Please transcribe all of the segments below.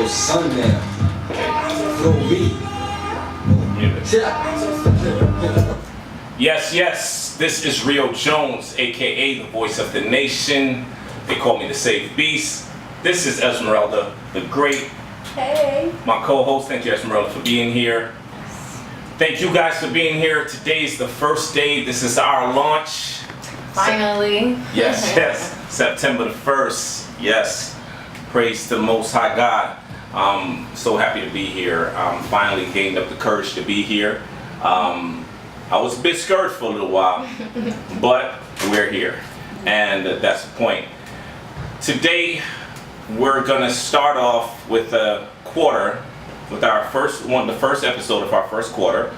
your son there. Throw me. Yes, yes, this is Rio Jones, aka the voice of the nation. They call me the Safe Beast. This is Esmeralda, the great. Hey. My co-host. Thank you, Esmeralda, for being here. Thank you guys for being here. Today is the first day. This is our launch. Finally. Yes, yes. September the 1st. Yes. Praise to the Most High God. So happy to be here. Finally gained up the courage to be here. I was a bit scared for a little while, but we're here. And that's the point. Today, we're gonna start off with a quarter, with our the first episode of our first quarter,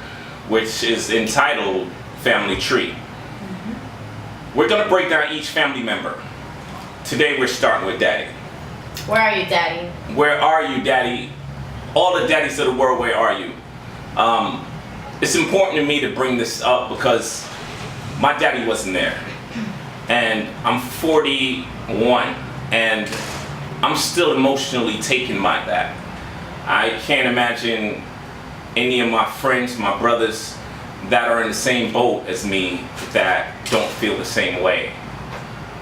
which is entitled Family Tree. We're gonna break down each family member. Today we're starting with Daddy. Where are you, Daddy? Where are you, Daddy? All the daddies of the world, where are you? It's important to me to bring this up because my daddy wasn't there. And I'm 41 and I'm still emotionally taken by that. I can't imagine any of my friends, my brothers that are in the same boat as me that don't feel the same way.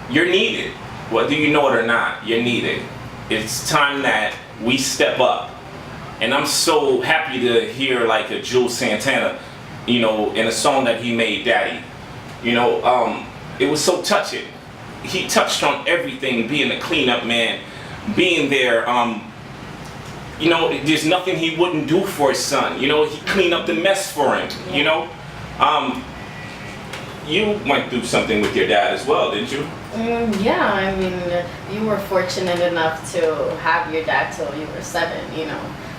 You're needed, whether you know it or not, you're needed. It's time that we step up. And I'm so happy to hear like a Jules Santana, in a song that he made, Daddy. It was so touching. He touched on everything, being a cleanup man, being there. There's nothing he wouldn't do for his son. He cleaned up the mess for him, You went through something with your dad as well, didn't you? Yeah, I mean, you were fortunate enough to have your dad till you were 7,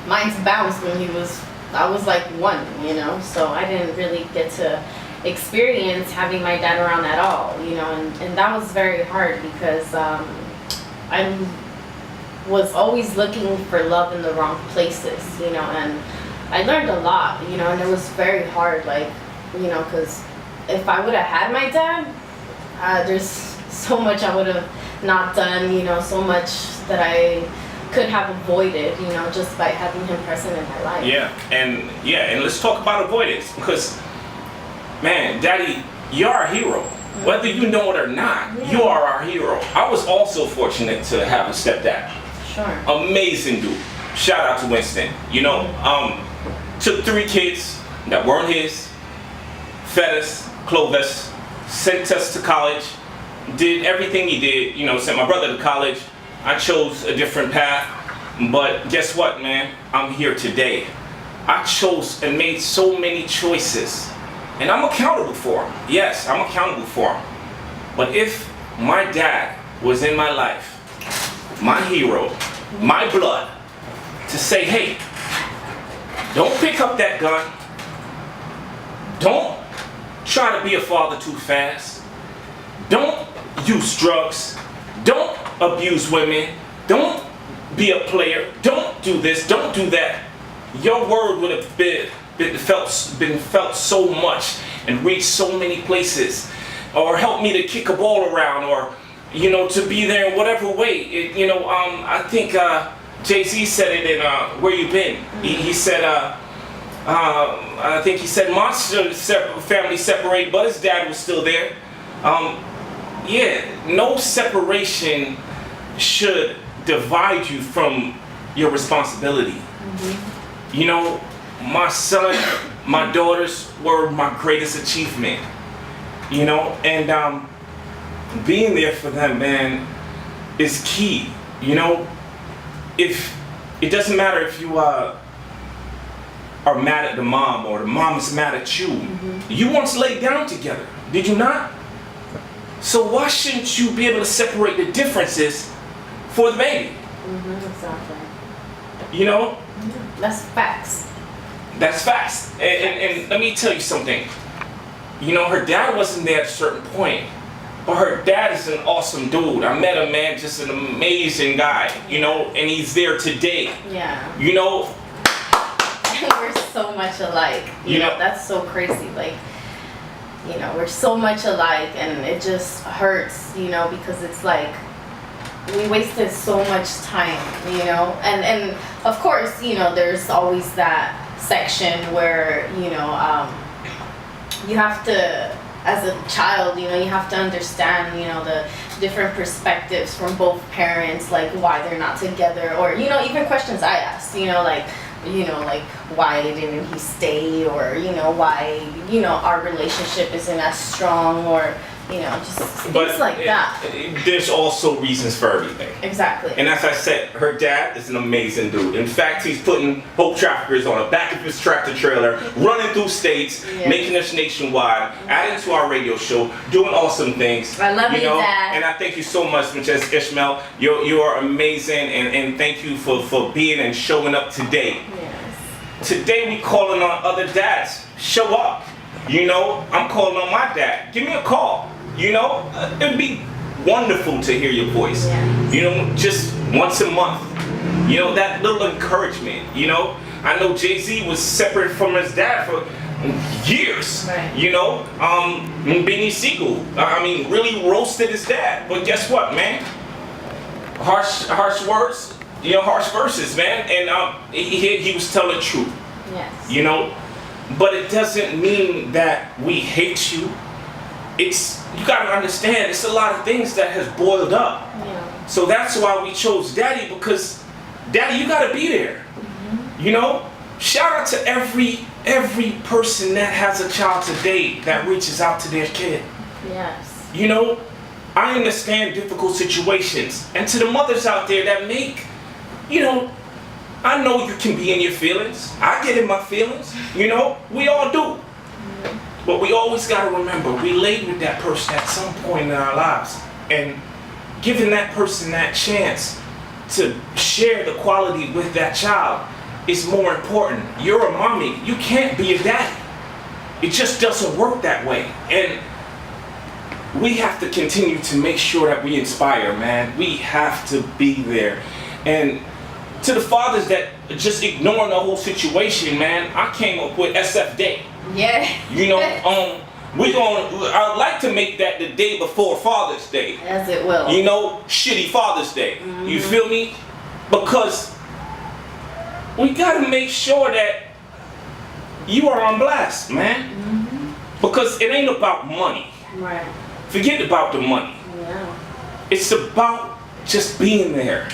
Mine's bounced when I was like 1, so I didn't really get to experience having my dad around at all, and that was very hard because I was always looking for love in the wrong places, and I learned a lot, and it was very hard, because if I would have had my dad, there's so much I would have not done, so much that I could have avoided, just by having him present in my life. And let's talk about avoidance because, man, Daddy, you're our hero. Mm-hmm. Whether you know it or not, you are our hero. I was also fortunate to have a stepdad. Sure. Amazing dude. Shout out to Winston. Took 3 kids that weren't his, fed us, clothed us, sent us to college, did everything he did, sent my brother to college. I chose a different path, but guess what, man? I'm here today. I chose and made so many choices, and I'm accountable for them. Yes, I'm accountable for them. But if my dad was in my life, my hero, my blood, to say, hey, don't pick up that gun. Don't try to be a father too fast. Don't use drugs. Don't abuse women. Don't be a player. Don't do this. Don't do that. Your word would have been felt so much and reached so many places, or helped me to kick a ball around, or to be there in whatever way. I think Jay-Z said it in Where You Been. He said, I think he said Monster family separated, but his dad was still there. No separation should divide you from your responsibility. Mm-hmm. My son, my daughters were my greatest achievement. And being there for them, man, is key. If it doesn't matter if you are mad at the mom or the mom is mad at you, mm-hmm. You once laid down together, did you not? So why shouldn't you be able to separate the differences for the baby? Mm-hmm, exactly. That's facts. That's facts. And let me tell you something. Her dad wasn't there at a certain point, but her dad is an awesome dude. I met him, man, just an amazing guy, and he's there today. Yeah. We're so much alike. That's so crazy. We're so much alike, and it just hurts, because it's like we wasted so much time, you know, and of course, you know, there's always that section where, you know, you have to, as a child, you know, you have to understand, you know, the different perspectives from both parents, like why they're not together, or, you know, even questions I asked, you know, like why didn't he stay, or, you know, why, you know, our relationship isn't as strong, or, you know, just things like that. There's also reasons for everything. Exactly. And as I said, her dad is an amazing dude. In fact, he's putting hope traffickers on the back of his tractor trailer, running through states, making us nationwide, adding to our radio show, doing awesome things. I love you, Dad. And I thank you so much, Mrs. Ishmael. You are amazing, and thank you for being and showing up today. Yes. Today we calling on other dads. Show up. You know, I'm calling on my dad. Give me a call. You know, it'd be wonderful to hear your voice. Yeah. You know, just once a month. You know, that little encouragement. You know, I know Jay-Z was separate from his dad for years. Right. You know, Beanie Siegel, I mean, really roasted his dad. But guess what, man? Harsh words, you know, harsh verses, man. And he was telling the truth. Yes. You know, but it doesn't mean that we hate you. You gotta understand, it's a lot of things that has boiled up. Yeah. So that's why we chose Daddy, because Daddy, you gotta be there. You know, shout out to every person that has a child today that reaches out to their kid. Yes. You know, I understand difficult situations, and to the mothers out there that make, you know, I know you can be in your feelings. I get in my feelings. You know, we all do. But we always got to remember, we laid with that person at some point in our lives. And giving that person that chance to share the quality with that child is more important. You're a mommy. You can't be a daddy. It just doesn't work that way. And we have to continue to make sure that we inspire, man. We have to be there. And to the fathers that just ignoring the whole situation, man, I came up with SF Day. Yeah. You know, I'd like to make that the day before Father's Day. As it will. You know, shitty Father's Day. Mm-hmm. You feel me? Because we gotta make sure that you are on blast, man. Mm-hmm. Because it ain't about money. Right. Forget about the money. Yeah. It's about just being there.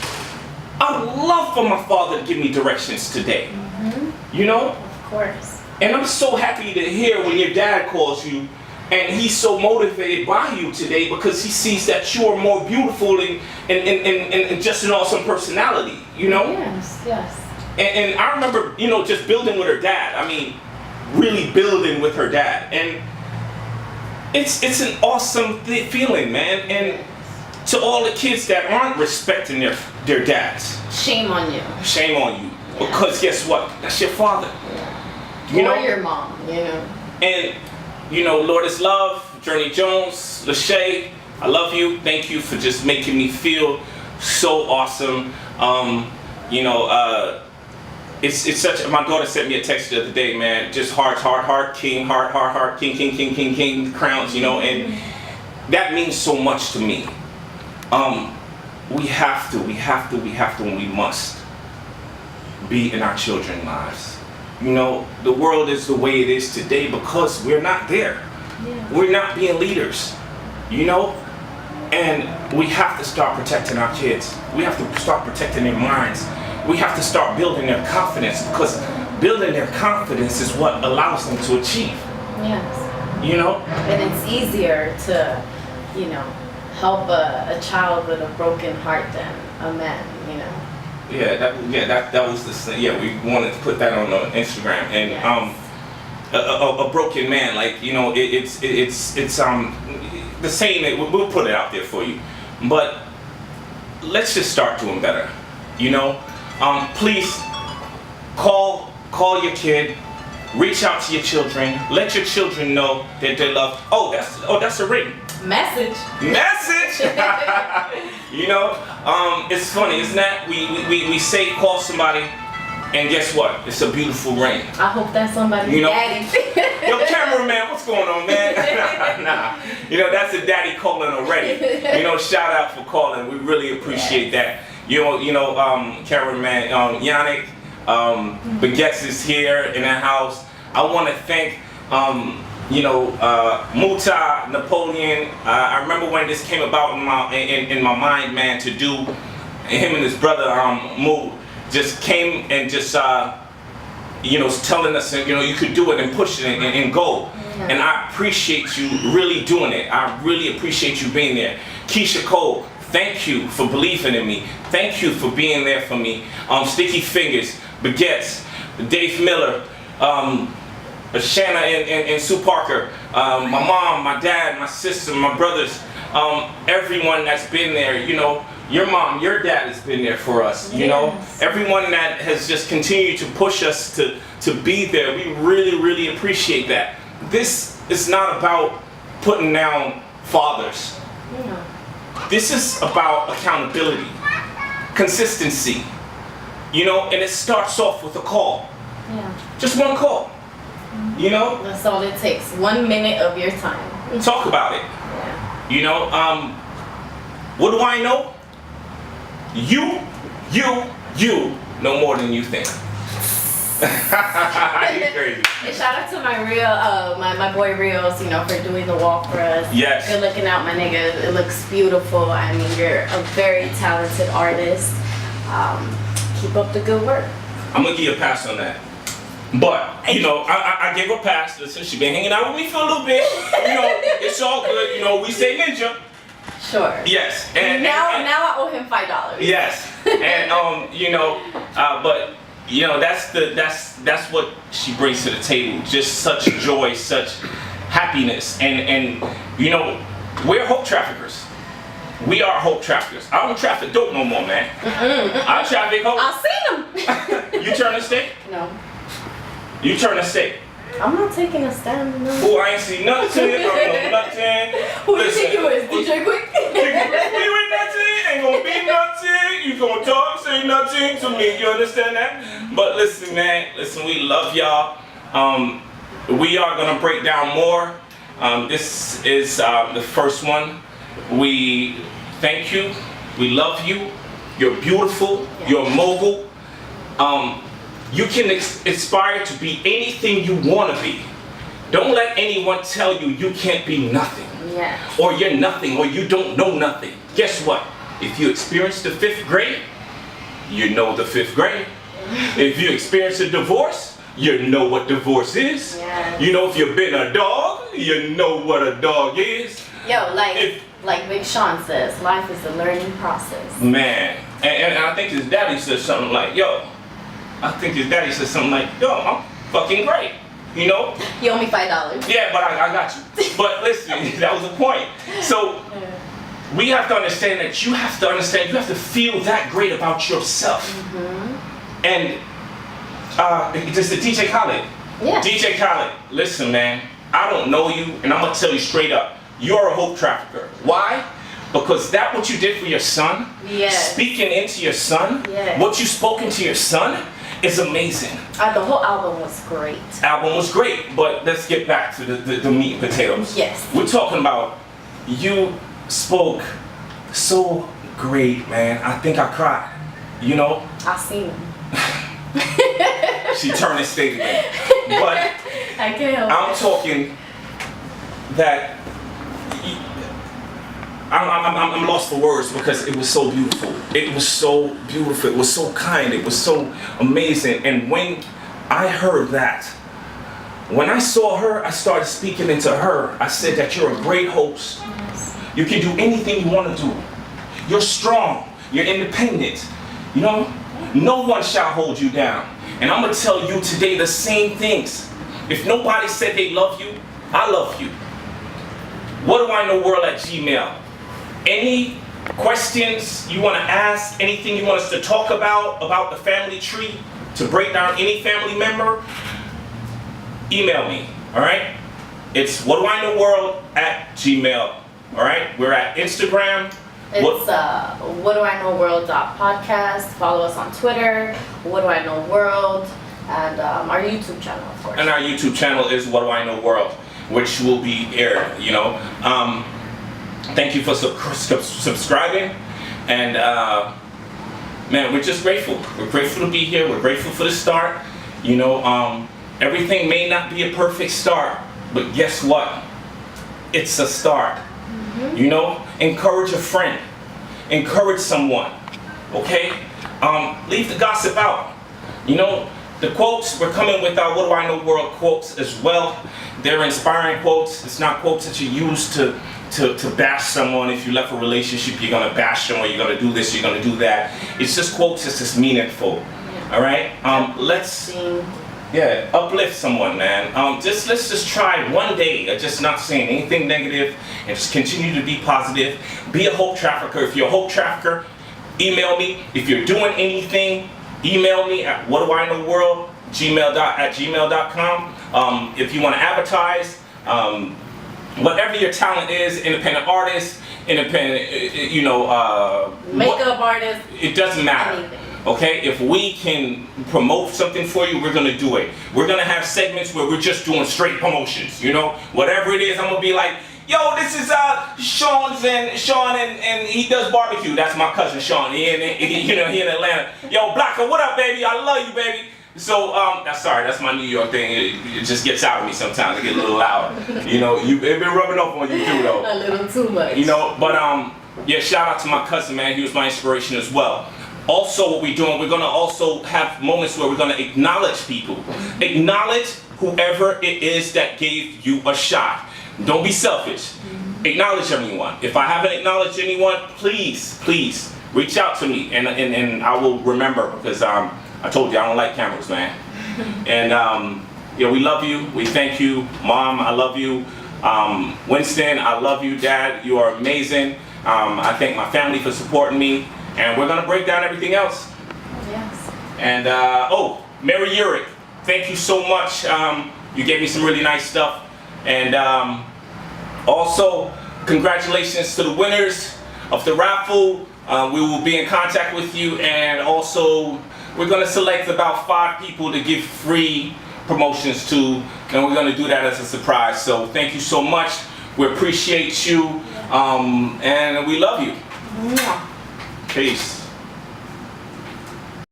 I'd love for my father to give me directions today. Mm-hmm. You know? Of course. And I'm so happy to hear when your dad calls you and he's so motivated by you today because he sees that you are more beautiful and just an awesome personality, you know? Yes, yes. And I remember, you know, just building with her dad. I mean, really building with her dad. And it's an awesome feeling, man. And to all the kids that aren't respecting their dads. Shame on you. Shame on you. Yeah. Because guess what? That's your father. Yeah. You or know? your mom, you know. And, you know, Lord is Love, Journey Jones, Lachey, I love you. Thank you for just making me feel so awesome. You know, it's such, my daughter sent me a text the other day, man, just heart, king, heart, king, crowns, you know, and that means so much to me. We have to, and we must be in our children's lives. You know, the world is the way it is today because we're not there. Yeah. We're not being leaders, you know? And we have to start protecting our kids. We have to start protecting their minds. We have to start building their confidence because building their confidence is what allows them to achieve. Yes. You know? And it's easier to, you know, help a child with a broken heart than a man, you know? That was the thing. Yeah, we wanted to put that on Instagram, and yes. A broken man, like, you know, it's the saying. We'll put it out there for you, but let's just start doing better. You know, please call your kid, reach out to your children, let your children know that they love. Oh, that's a ring. Message. You know, it's funny, isn't that? We say call somebody, And guess what? It's a beautiful ring. I hope that's somebody's daddy. Yo, cameraman, what's going on, man? Nah. That's a daddy calling already. Shout out for calling. We really appreciate that. Cameraman Yannick, Baguettes is here in the house. I want to thank, Muta, Napoleon. I remember when this came about in my mind, man, to do. Him and his brother, Mu, just came and just, telling us, you could do it and push it and go. Yeah. And I appreciate you really doing it. I really appreciate you being there. Keisha Cole, thank you for believing in me. Thank you for being there for me. Sticky Fingers, Baguettes, Dave Miller, Shanna and Sue Parker, my mom, my dad, my sister, my brothers, everyone that's been there, your mom, your dad has been there for us, Yes. Everyone that has just continued to push us to be there, we really, really appreciate that. This is not about putting down fathers. Yeah. This is about accountability, consistency, and it starts off with a call. Yeah. Just one call, That's all it takes. 1 minute of your time. Talk about it. Yeah. What do I know? You know more than you think. You're crazy. And shout out to my my boy Reels, for doing the walk for us. Yes. Good looking out, my nigga. It looks beautiful. I mean, you're a very talented artist. Keep up the good work. I'm gonna give you a pass on that. But, I gave her a pass. Listen, she been hanging out with me for a little bit. It's all good. We say ninja. Sure. Yes. And now I owe him $5. Yes. And but that's what she brings to the table. Just such joy, such happiness, and we're hope traffickers. We are hope traffickers. I don't traffic dope no more, man. I traffic hope. I've seen him. You turn a stick? No. You turn a stick. I'm not taking a stand. No. Oh, I ain't see nothing. I don't know nothing. Who do you think you is? DJ Quick? You ain't nothing. Ain't gonna be nothing. You gonna talk, say nothing to me. You understand that? But listen, man. Listen, we love y'all. We are gonna break down more. This is the first one. We thank you. We love you. You're beautiful. Yeah. You're mogul. You can aspire to be anything you want to be. Don't let anyone tell you you can't be nothing. Yes. Or you're nothing, or you don't know nothing. Guess what? If you experience the 5th grade, you know the 5th grade. If you experience a divorce, you know what divorce is. Yes. If you've been a dog, you know what a dog is. Yo, like Big Sean says, life is a learning process. Man, and I think his daddy said something like, I'm fucking great, You owe me $5. Yeah, but I got you. But listen, that was the point. So we have to understand that you have to feel that great about yourself. Mm-hmm. And just the DJ Khaled. Yeah. DJ Khaled, listen, man, I don't know you, and I'm gonna tell you straight up, you're a hope trafficker. Why? Because what you did for your son, yes. Speaking into your son, yes. What you spoke into your son, is amazing. The whole album was great. Album was great, but let's get back to the meat and potatoes. Yes. We're talking about, you spoke so great, man. I think I cried. I seen him. She turned and stayed again. But I can't help I'm talking that I'm lost for words because it was so beautiful. It was so beautiful. It was so kind. It was so amazing. And when I heard that, when I saw her, I started speaking into her. I said that you're a great host. Yes. You can do anything you want to do. You're strong. You're independent. No one shall hold you down. And I'm going to tell you today the same things. If nobody said they love you, I love you. WhatDoIKnowWorld@gmail. Any questions you want to ask, anything you want us to talk about the family tree, to break down any family member, email me, all right? It's WhatDoIKnowWorld@gmail, all right? We're at Instagram, It's WhatDoIKnowWorld.podcast. Follow us on Twitter, WhatDoIKnowWorld, and our YouTube channel, of course. And our YouTube channel is What Do I Know World, which will be aired, you know. Thank you for subscribing, and man, we're just grateful. We're grateful to be here. We're grateful for the start. You know, everything may not be a perfect start, but guess what? It's a start. You know, encourage a friend, encourage someone, okay? Leave the gossip out. You know, the quotes, we're coming with our What Do I Know World quotes as well. They're inspiring quotes. It's not quotes that you use to bash someone. If you left a relationship, you're gonna bash them, or you're gonna do this, you're gonna do that. It's just quotes that's just meaningful. All right? Let's uplift someone, man. Let's just try one day of just not saying anything negative and just continue to be positive. Be a hope trafficker. If you're a hope trafficker, email me. If you're doing anything, email me at whatdoiknowworld@gmail.com. If you want to advertise, whatever your talent is, independent artist, independent, makeup artist. It doesn't matter. Anything. Okay, if we can promote something for you, we're gonna do it. We're gonna have segments where we're just doing straight promotions. You know, whatever it is, I'm gonna be like, yo, this is Sean and he does barbecue. That's my cousin Sean. He in Atlanta. Yo, Blacker, what up, baby? I love you, baby. So that's my New York thing. It just gets out of me sometimes. I get a little loud. You know, it been rubbing off on you too, though. A little too much. You know, but yeah, shout out to my cousin, man. He was my inspiration as well. Also, what we're doing, we're gonna also have moments where we're gonna acknowledge people. Acknowledge whoever it is that gave you a shot. Don't be selfish. Acknowledge everyone. If I haven't acknowledged anyone, please reach out to me, and I will remember, because I told you I don't like cameras, man. And yeah, we love you. We thank you, Mom. I love you. Winston, I love you. Dad, you are amazing. I thank my family for supporting me. And we're gonna break down everything else. Yes. And Mary Urick, thank you so much. You gave me some really nice stuff. And also, congratulations to the winners of the raffle. We will be in contact with you, and also we're gonna select about 5 people to give free promotions to, and we're gonna do that as a surprise. So thank you so much. We appreciate you, and we love you. Yeah. Peace.